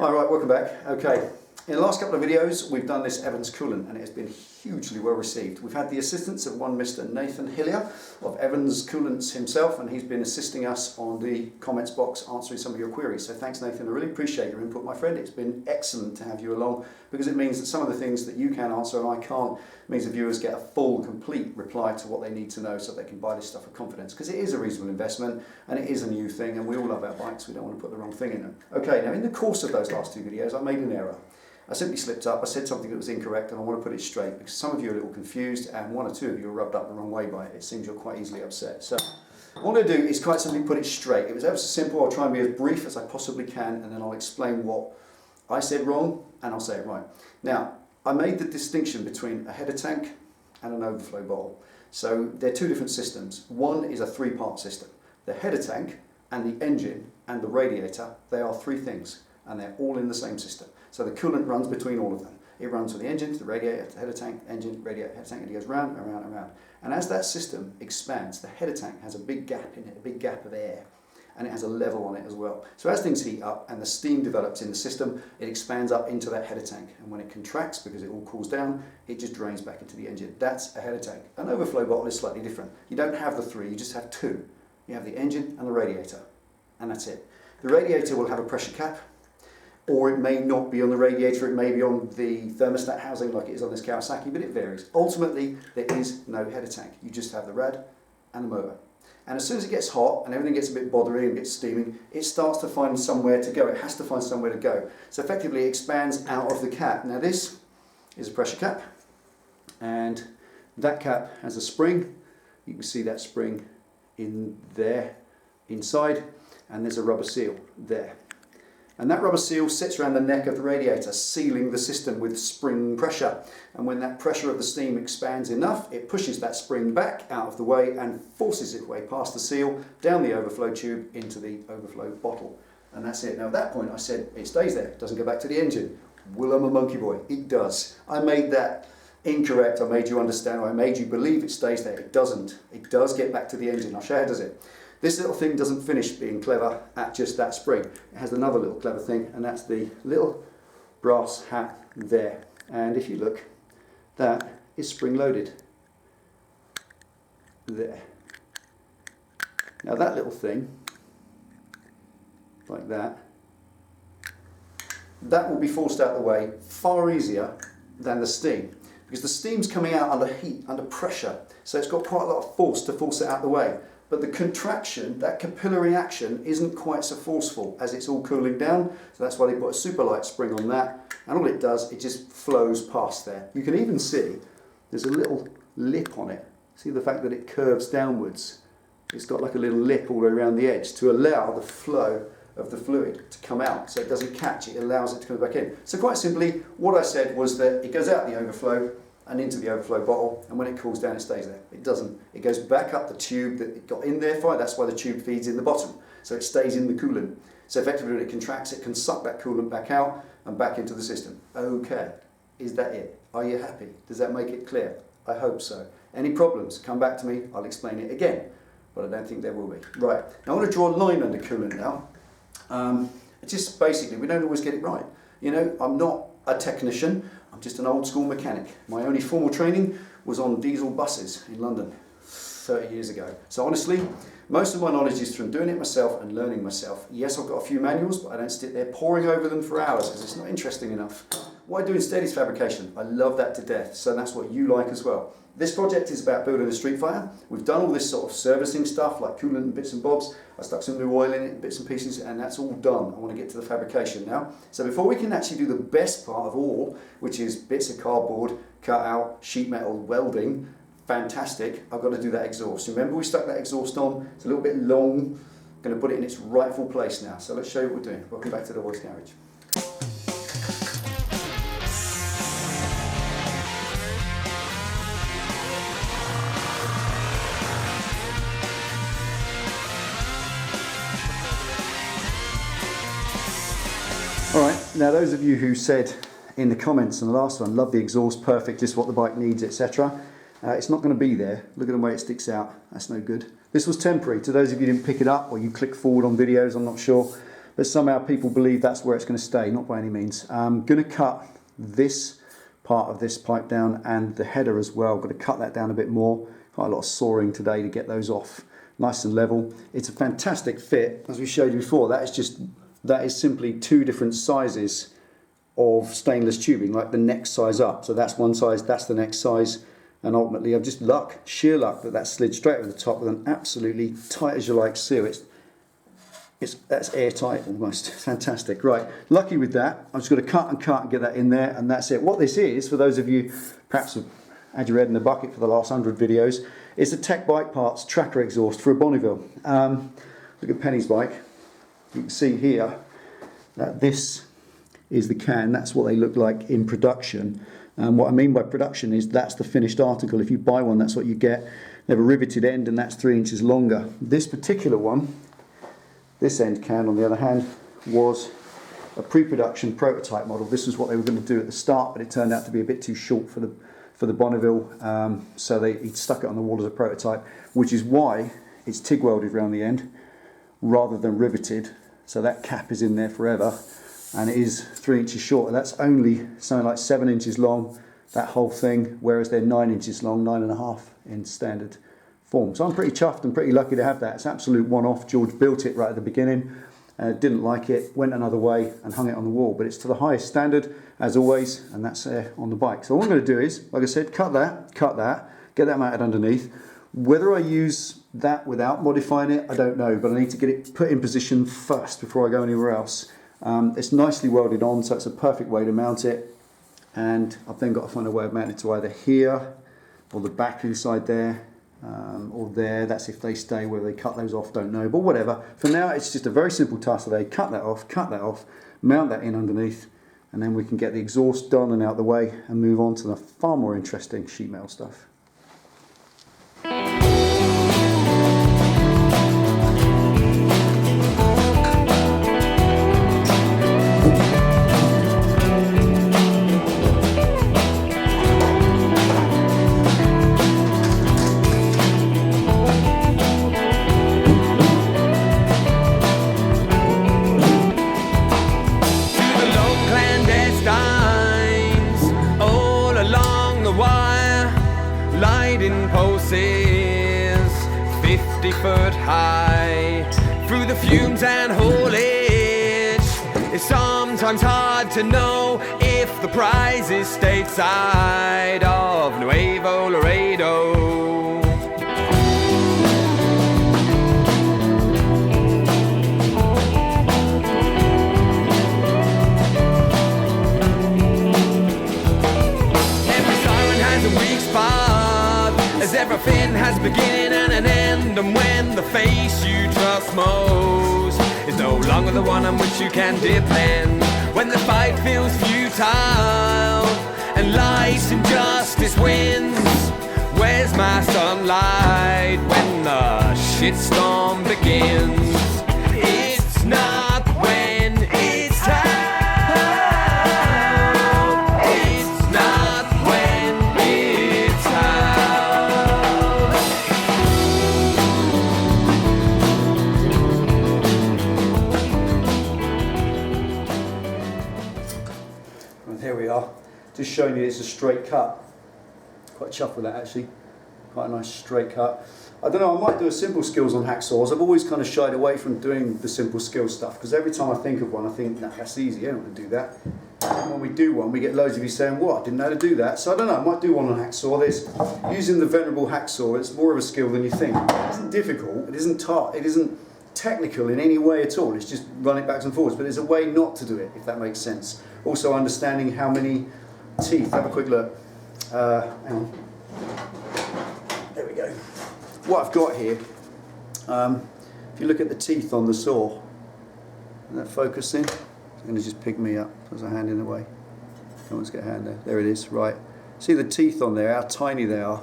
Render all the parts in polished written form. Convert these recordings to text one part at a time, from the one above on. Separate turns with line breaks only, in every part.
All right, welcome back. Okay, in the last couple of videos, we've done this Evans coolant and it has been hugely well received. We've had the assistance of one Mr. Nathan Hillier of Evans Coolants himself, and he's been assisting us on the comments box answering some of your queries. So thanks, Nathan. I really appreciate your input, my friend. It's been excellent to have you along because it means that some of the things that you can answer and I can't means the viewers get a full, complete reply to what they need to know so they can buy this stuff with confidence, because it is a reasonable investment and it is a new thing and we all love our bikes. We don't want to put the wrong thing in them. Okay, now in the course of those last two videos, I made an error. I simply slipped up, I said something that was incorrect and I want to put it straight because some of you are a little confused and one or two of you are rubbed up the wrong way by it. It seems you're quite easily upset. So what I'm going to do is quite simply put it straight. It was ever so simple. I'll try and be as brief as I possibly can and then I'll explain what I said wrong and I'll say it right. Now, I made the distinction between a header tank and an overflow bottle. So they're two different systems. One is a three-part system. The header tank and the engine and the radiator, they are three things and they're all in the same system. So the coolant runs between all of them. It runs from the engine to the radiator, to the header tank, engine, radiator, header tank, and it goes round and round and round. And as that system expands, the header tank has a big gap in it, a big gap of air, and it has a level on it as well. So as things heat up and the steam develops in the system, it expands up into that header tank. And when it contracts, because it all cools down, it just drains back into the engine. That's a header tank. An overflow bottle is slightly different. You don't have the three, you just have two. You have the engine and the radiator, and that's it. The radiator will have a pressure cap, or it may not be on the radiator, it may be on the thermostat housing like it is on this Kawasaki, but it varies. Ultimately, there is no header tank. You just have the rad and the motor. And as soon as it gets hot and everything gets a bit bothery and gets steaming, it starts to find somewhere to go. It has to find somewhere to go. So effectively it expands out of the cap. Now this is a pressure cap, and that cap has a spring. You can see that spring in there, inside, and there's a rubber seal there. And that rubber seal sits around the neck of the radiator, sealing the system with spring pressure. And when that pressure of the steam expands enough, it pushes that spring back out of the way and forces its way past the seal, down the overflow tube, into the overflow bottle. And that's it. Now at that point I said it stays there, it doesn't go back to the engine. Well, I'm a monkey boy. It does. I made that incorrect. I made you understand, or I made you believe it stays there. It doesn't. It does get back to the engine. I'll show you how it does it. This little thing doesn't finish being clever at just that spring. It has another little clever thing, and that's the little brass hat there. And if you look, that is spring loaded there. Now that little thing, like that, that will be forced out of the way far easier than the steam, because the steam's coming out under heat, under pressure, so it's got quite a lot of force to force it out of the way. But the contraction, that capillary action, isn't quite so forceful as it's all cooling down. So that's why they put a super light spring on that. And all it does, it just flows past there. You can even see there's a little lip on it. See the fact that it curves downwards? It's got like a little lip all the way around the edge to allow the flow of the fluid to come out. So it doesn't catch, it allows it to come back in. So quite simply, what I said was that it goes out the overflow and into the overflow bottle, and when it cools down it stays there. It doesn't. It goes back up the tube that it got in there for. That's why the tube feeds in the bottom. So it stays in the coolant. So effectively when it contracts, it can suck that coolant back out and back into the system. Okay, is that it? Are you happy? Does that make it clear? I hope so. Any problems, come back to me, I'll explain it again. But I don't think there will be. Right, now I want to draw a line under coolant now. It's just basically, we don't always get it right. You know, I'm not a technician, I'm just an old school mechanic. My only formal training was on diesel buses in London 30 years ago. So honestly, most of my knowledge is from doing it myself and learning myself. Yes, I've got a few manuals, but I don't sit there poring over them for hours because it's not interesting enough. What I do instead is fabrication. I love that to death, so that's what you like as well. This project is about building a Street Fighter. We've done all this sort of servicing stuff like coolant and bits and bobs. I stuck some new oil in it, bits and pieces, and that's all done. I want to get to the fabrication now. So before we can actually do the best part of all, which is bits of cardboard, cut out, sheet metal, welding, fantastic, I've got to do that exhaust. Remember we stuck that exhaust on? It's a little bit long. I'm going to put it in its rightful place now. So let's show you what we're doing. Welcome back to the Voice Garage. Alright, now those of you who said in the comments in the last one, love the exhaust, perfect, just what the bike needs, etc. It's not going to be there. Look at the way it sticks out. That's no good. This was temporary. To those of you who didn't pick it up or you click forward on videos, I'm not sure. but somehow people believe that's where it's going to stay. Not by any means. I'm going to cut this part of this pipe down and the header as well. I'm going to cut that down a bit more. Quite a lot of sawing today to get those off nice and level. It's a fantastic fit, as we showed you before. That is simply two different sizes of stainless tubing, like the next size up. So that's one size, that's the next size, and ultimately I've just sheer luck that slid straight over the top with an absolutely tight as you like seal. That's airtight almost. Fantastic. Right, lucky with that. I'm just going to cut and get that in there, and that's it. What this is, for those of you perhaps have had your head in the bucket for the last 100 videos, it's a Tech Bike Parts tracker exhaust for a Bonneville. Look at Penny's bike. You can see here that this is the can. That's what they look like in production. What I mean by production is that's the finished article. If you buy one, that's what you get. They have a riveted end, and that's 3 inches longer. This particular one, this end can, on the other hand, was a pre-production prototype model. This is what they were going to do at the start, but it turned out to be a bit too short for the Bonneville, so he stuck it on the wall as a prototype, which is why it's TIG welded around the end rather than riveted. So that cap is in there forever, and it is 3 inches shorter. That's only something like 7 inches long, that whole thing, whereas they're 9 inches long, 9.5 in standard form. So I'm pretty chuffed and pretty lucky to have that. It's an absolute one-off. George built it right at the beginning, didn't like it, went another way and hung it on the wall, but it's to the highest standard as always, and that's on the bike. So what I'm going to do is, like I said, cut that, get that mounted underneath. Whether I use that without modifying it, I don't know, but I need to get it put in position first before I go anywhere else. It's nicely welded on, so it's a perfect way to mount it, and I've then got to find a way of mounting it to either here or the back inside there, or there. That's if they stay. Whether they cut those off, don't know, but whatever. For now, it's just a very simple task today. Cut that off, mount that in underneath, and then we can get the exhaust done and out the way and move on to the far more interesting sheet metal stuff.
Pulses 50-foot high through the fumes and haulage. It's sometimes hard to know if the prize is stateside of Nuevo Laredo. Every siren has a weak spot, as everything has a beginning and an end, and when the face you trust most is no longer the one on which you can depend, when the fight feels futile and life's injustice wins, where's my sunlight when the shitstorm begins? It's not when it's time.
Just showing you it's a straight cut. Quite chuffed with that actually. Quite a nice straight cut. I don't know, I might do a simple skills on hacksaws. I've always kind of shied away from doing the simple skills stuff because every time I think of one I think, nah, that's easy, I don't want to do that. And when we do one we get loads of you saying, what, I didn't know how to do that. So I don't know, I might do one on hacksaw. Using the venerable hacksaw, it's more of a skill than you think. It isn't difficult, it isn't technical in any way at all. It's just run it backwards and forwards, but there's a way not to do it, if that makes sense. Also understanding how many teeth. Have a quick look. Hang on. There we go. What I've got here, if you look at the teeth on the saw, isn't that focusing? It's going to just pick me up. There's a hand in the way. Come on, let's get a hand there. There it is. Right. See the teeth on there, how tiny they are.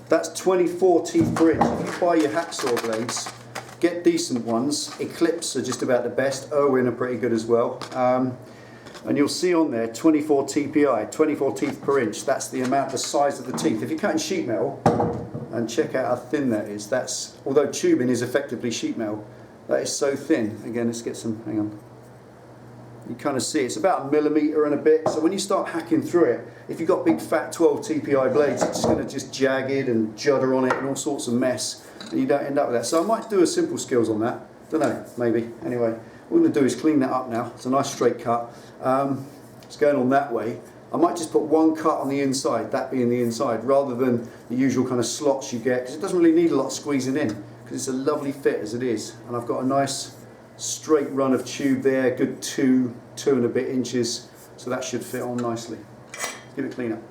That's 24 teeth per inch. If you buy your hacksaw blades, get decent ones. Eclipse are just about the best. Irwin are pretty good as well. And you'll see on there 24 TPI, 24 teeth per inch. That's the amount, the size of the teeth. If you're cutting sheet metal, and check out how thin that is. Although tubing is effectively sheet metal, that is so thin. Again, let's get some, hang on. You kind of see it's about a millimetre and a bit. So when you start hacking through it, if you've got big fat 12 TPI blades, it's just going to just jagged and judder on it and all sorts of mess, and you don't end up with that. So I might do a simple skills on that. Don't know, maybe. Anyway, what we're going to do is clean that up now. It's a nice straight cut. It's going on that way. I might just put one cut on the inside, that being the inside, rather than the usual kind of slots you get, because it doesn't really need a lot of squeezing in, because it's a lovely fit as it is. And I've got a nice straight run of tube there, good two and a bit inches, so that should fit on nicely. Give it a clean up.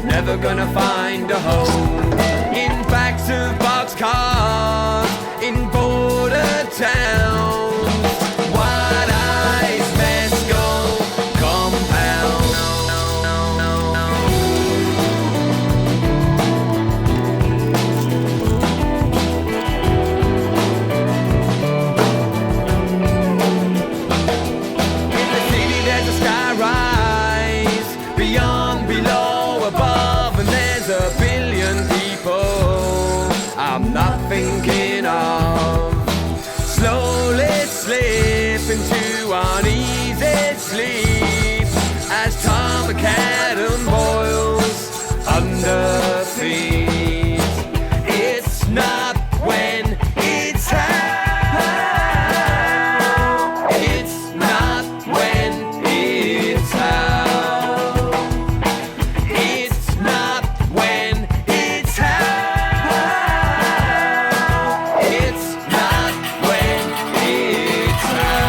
Never gonna find a home in backs of boxcars in border towns. Wide eyes, Mescal compound. In the city there's a skyrise, beyond, below, above, and there's a billion people I'm not thinking of. Slowly slip into uneasy sleep as Tom McAdam boils under feet. It's not when, it's how. It's not when, it's how. It's not when, it's how. It's not when, it's how.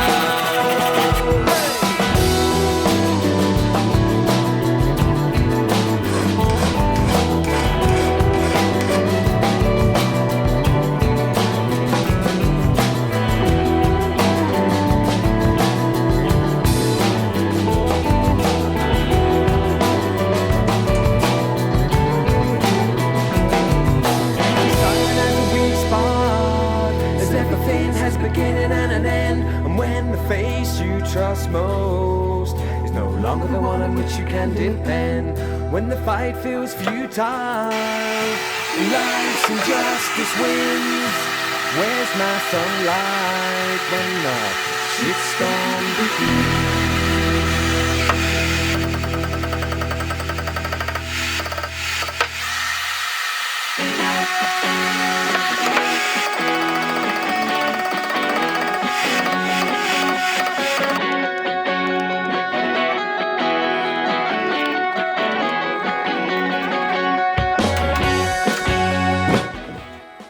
Starting at a weak spot, as everything has a beginning and an end. And when the face you trust most is no longer the one on which you can depend, when the fight feels futile, life's injustice wins. Where's my sunlight when the shitstorm begins?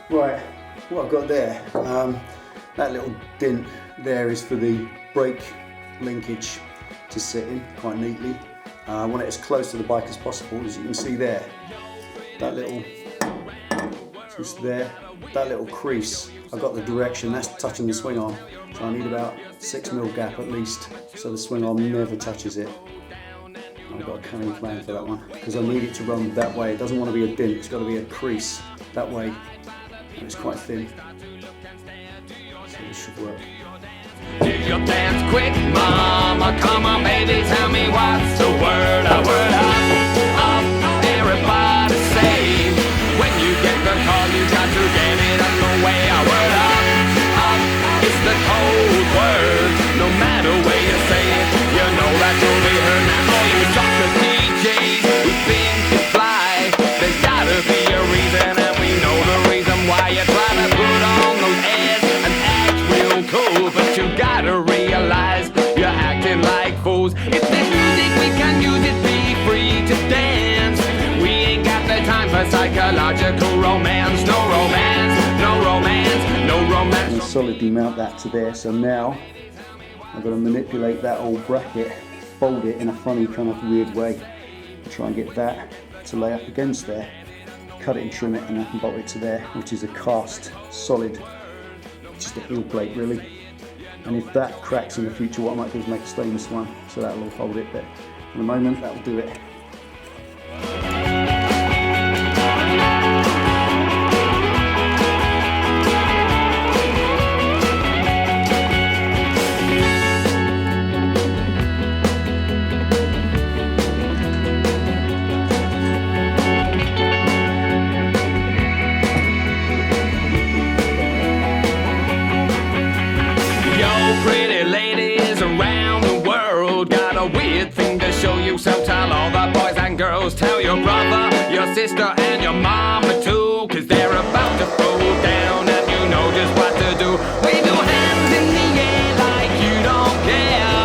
Right, what I've got there, that little dent there is for the brake linkage to sit in quite neatly. I want it as close to the bike as possible, as you can see there. That little, just there, that little crease, I've got the direction, that's touching the swing arm. So I need about 6mm gap at least, so the swing arm never touches it. I've got a cunning plan for that one, because I need it to run that way. It doesn't want to be a dent, it's got to be a crease that way. And it's quite thin, so this should work.
Do your dance quick, mama, come on baby, tell me what's the word, a word up, everybody say, when you get the call you got to get it up the way, a word up, it's the cold word, no matter where you say it, you know that you'll be heard. Now all you soccer DJs who think you fly, there's gotta be a reason, and we know the reason why you try to put on those airs and act real cool, but you gotta realize you're acting like fools. If there's music we can use it, be free to dance. We ain't got the time for psychological romance. No romance, no romance, no romance.
And solidly mount that to there, so now I've got to manipulate that old bracket, fold it in a funny kind of weird way, try and get that to lay up against there, cut it and trim it, and I can bolt it to there, which is a cast solid, just a heel plate really. And if that cracks in the future, what I might do is make a stainless one, so that'll all hold it, but for the moment that'll do it.
sister and your mama too, 'cause they're about to throw down and you know just what to do. Wave your hands in the air like you don't care.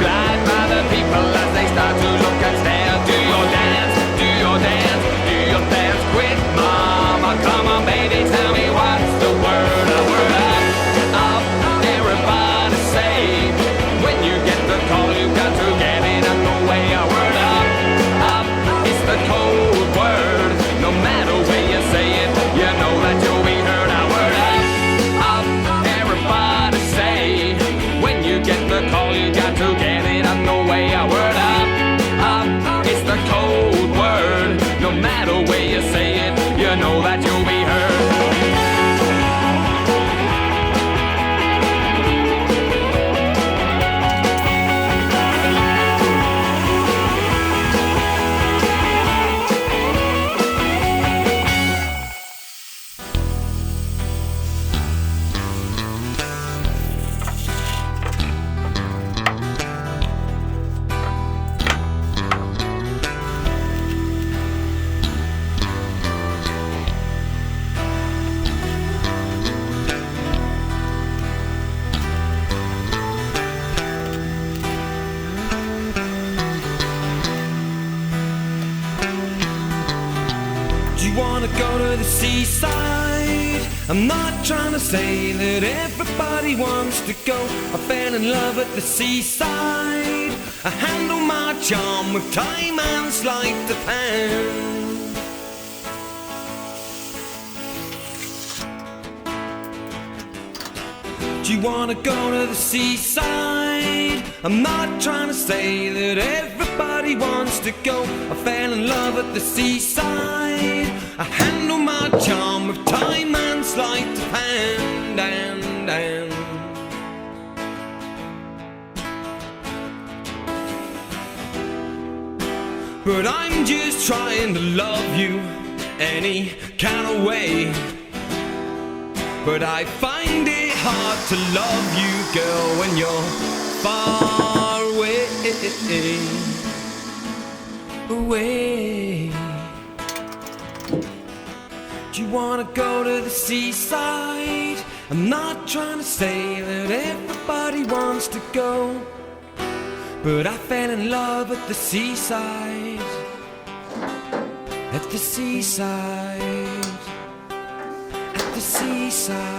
Glide by the people as they start to look and stare. Do your dance, do your dance, do your dance quick, mama. Come on, baby, tell me what's the word. A word up, everybody say. When you get the call, you got to get it on the way. A word up, it's the code word. No matter where you say it, you know that you'll be heard. A word up, everybody say. When you get the call, you got to get it on the way. A word up, it's the code word. No matter where you say it, you know that you'll be heard. Go to the seaside. I'm not trying to say that everybody wants to go. I fell in love at the seaside. I handle my charm with time and sleight of hand. Do you wanna go to the seaside? I'm not trying to say that everybody wants to go. I fell in love at the seaside. I handle my charm with time and sleight of hand, and. But I'm just trying to love you any kind of way. But I find it hard to love you, girl, when you're far away. Do you wanna go to the seaside? I'm not trying to say that everybody wants to go, but I fell in love at the seaside. At the seaside. At the seaside.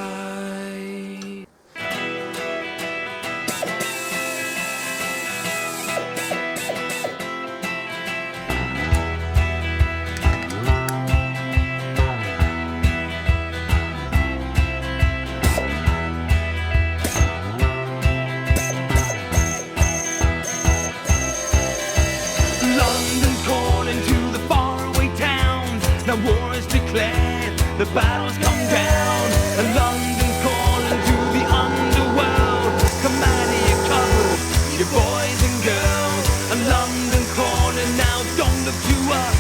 War is declared, the battle's come down, and London's calling to the underworld. Come out of your cupboard, you boys and girls, and London's calling now, don't look to us.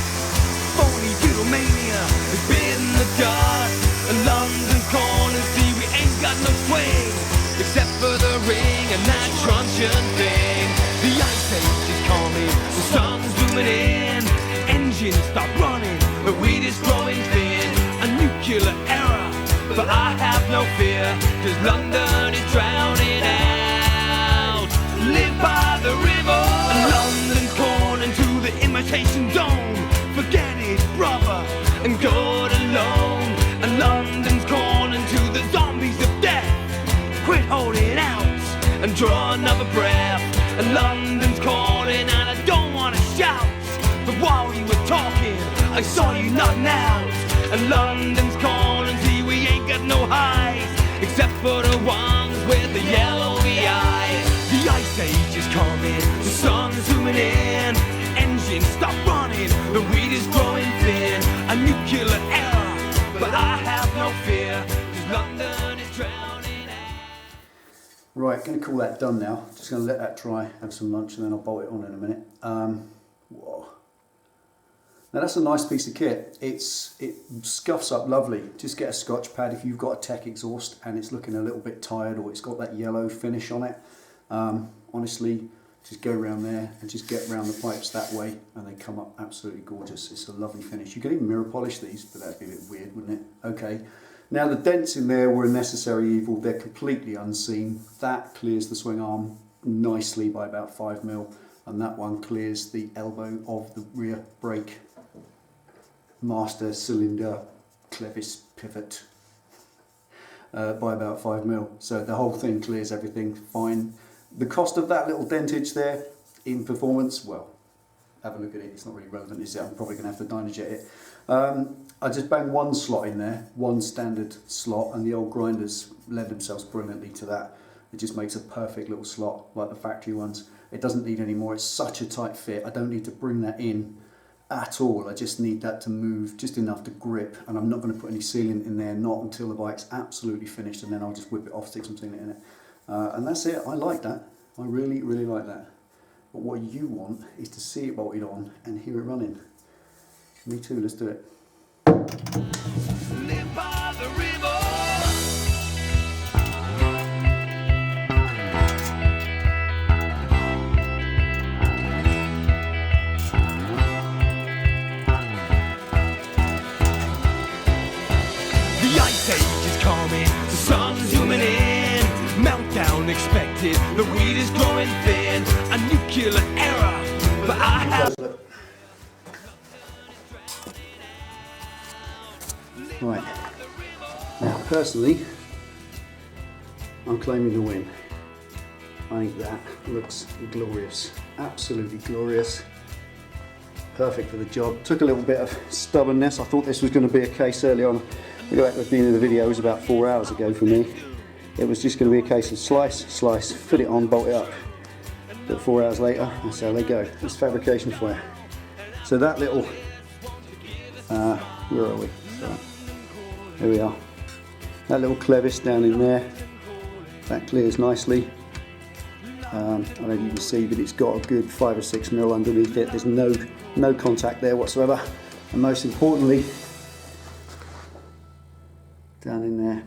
Phony Beatlemania has been in the dark, and London's calling, see we ain't got no swing, except for the ring and that truncheon thing. The ice age is coming, the sun's zooming in, engines stop running, but we just growing thin. A nuclear error, but I have no fear, 'cause London is drowning out. Live by the river, and London's calling to the imitation dome. Forget it, brother, and go it alone. And London's calling to the zombies of death. Quit holding out and draw another breath. And London's calling, and I don't wanna shout, but while you were talking, I saw you nodding out. And London's calling, see we ain't got no highs, except for the ones with the yellowy eyes. The ice age is coming, the sun's zooming in, engines stop running, the weed is growing thin. A nuclear error, but I have no fear, 'cause London is drowning out.
Right, going to call that done now. Just going to let that dry, have some lunch, and then I'll bolt it on in a minute. Whoa. Now that's a nice piece of kit. It scuffs up lovely. Just get a Scotch pad if you've got a tech exhaust and it's looking a little bit tired or it's got that yellow finish on it. Honestly, just go around there and just get around the pipes that way, and they come up absolutely gorgeous. It's a lovely finish. You could even mirror polish these, but that'd be a bit weird, wouldn't it? Okay. Now the dents in there were a necessary evil. They're completely unseen. That clears the swing arm nicely by about 5mm, and that one clears the elbow of the rear brake master cylinder clevis pivot by about 5mm. So the whole thing clears everything fine. The cost of that little dentage there in performance, well, have a look at it. It's not really relevant, is it? I'm probably going to have to Dynajet it. I just banged one slot in there, one standard slot, and the old grinders lend themselves brilliantly to that. It just makes a perfect little slot like the factory ones. It doesn't need any more. It's such a tight fit. I don't need to bring that in at all. I just need that to move just enough to grip, and I'm not going to put any sealant in there, not until the bike's absolutely finished, and then I'll just whip it off, stick some sealant in it. And that's it. I like that. I really, really like that. But what you want is to see it bolted on and hear it running. Me too, let's do it.
Live by the river. The ice age is coming, the sun's zooming in. Meltdown expected, the weed is growing thin. A nuclear error, but I have.
Right, now personally, I'm claiming the win. I think that looks glorious, absolutely glorious. Perfect for the job. Took a little bit of stubbornness. I thought this was going to be a case early on. We go back to the beginning of the video, it was about 4 hours ago for me. It was just going to be a case of slice, slice, fit it on, bolt it up. But 4 hours later, that's how they go. It's fabrication for you. So that little, where are we? So, there we are. That little clevis down in there, that clears nicely. I don't know if you can see, but it's got a good 5 or 6mm underneath it. There's no contact there whatsoever. And most importantly, down in there,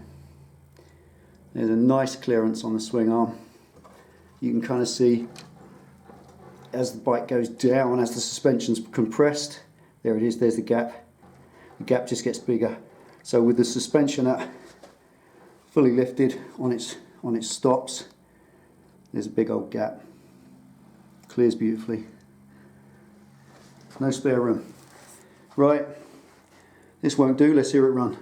there's a nice clearance on the swing arm. You can kind of see as the bike goes down, as the suspension's compressed, there it is, there's the gap. The gap just gets bigger. So with the suspension up, fully lifted on its stops, there's a big old gap. Clears beautifully. No spare room. Right, this won't do, let's hear it run.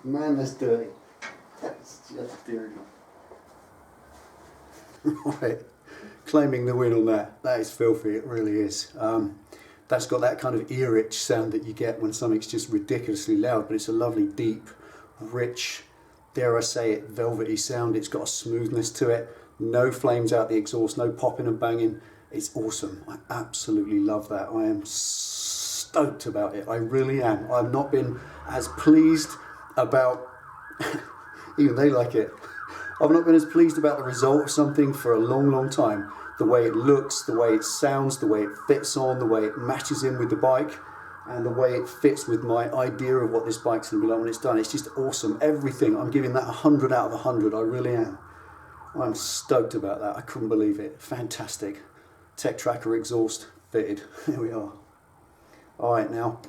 Man, that's dirty. That's just dirty. Right, claiming the win on that. That is filthy, it really is. That's got that kind of ear itch sound that you get when something's just ridiculously loud, but it's a lovely, deep, rich, dare I say it, velvety sound. It's got a smoothness to it. No flames out the exhaust, no popping and banging. It's awesome. I absolutely love that. I am stoked about it. I really am. I've not been as pleased about, even they like it, I've not been as pleased about the result of something for a long, long time. The way it looks, the way it sounds, the way it fits on, the way it matches in with the bike, and the way it fits with my idea of what this bike's going to be like when it's done. It's just awesome. Everything. I'm giving that 100 out of 100. I really am. I'm stoked about that. I couldn't believe it. Fantastic. Tech Tracker exhaust fitted. Here we are. Alright, now,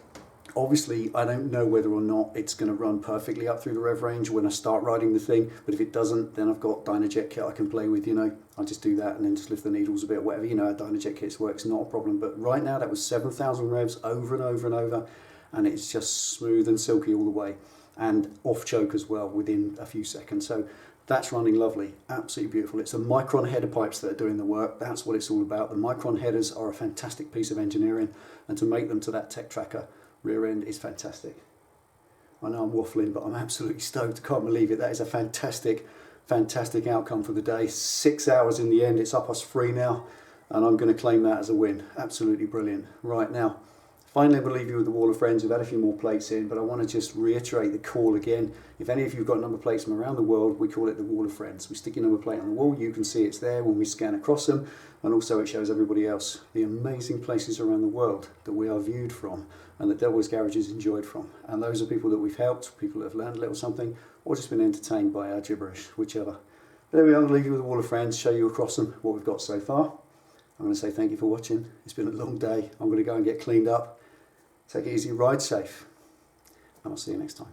Obviously, I don't know whether or not it's going to run perfectly up through the rev range when I start riding the thing, but if it doesn't, then I've got Dynajet kit I can play with, you know. I'll just do that and then just lift the needles a bit, whatever, you know, how Dynajet kits works, not a problem. But right now, that was 7,000 revs over and over and over, and it's just smooth and silky all the way, and off choke as well within a few seconds. So that's running lovely, absolutely beautiful. It's the Micron header pipes that are doing the work. That's what it's all about. The Micron headers are a fantastic piece of engineering, and to make them to that Tech Tracker rear end is fantastic. I know I'm waffling, but I'm absolutely stoked. I can't believe it. That is a fantastic, fantastic outcome for the day. 6 hours in the end. It's up us 3 now, and I'm going to claim that as a win. Absolutely brilliant. Right now, finally, we'll leave you with the wall of friends. We've had a few more plates in, but I want to just reiterate the call again. If any of you have got number plates from around the world, we call it the wall of friends. We stick your number plate on the wall. You can see it's there when we scan across them, and also it shows everybody else the amazing places around the world that we are viewed from and that Delboy's Garage is enjoyed from. And those are people that we've helped, people that have learned a little something, or just been entertained by our gibberish, whichever. But there we are. I'm going to leave you with the wall of friends, show you across them what we've got so far. I'm going to say thank you for watching. It's been a long day. I'm going to go and get cleaned up. Take it easy, ride safe, and I'll see you next time.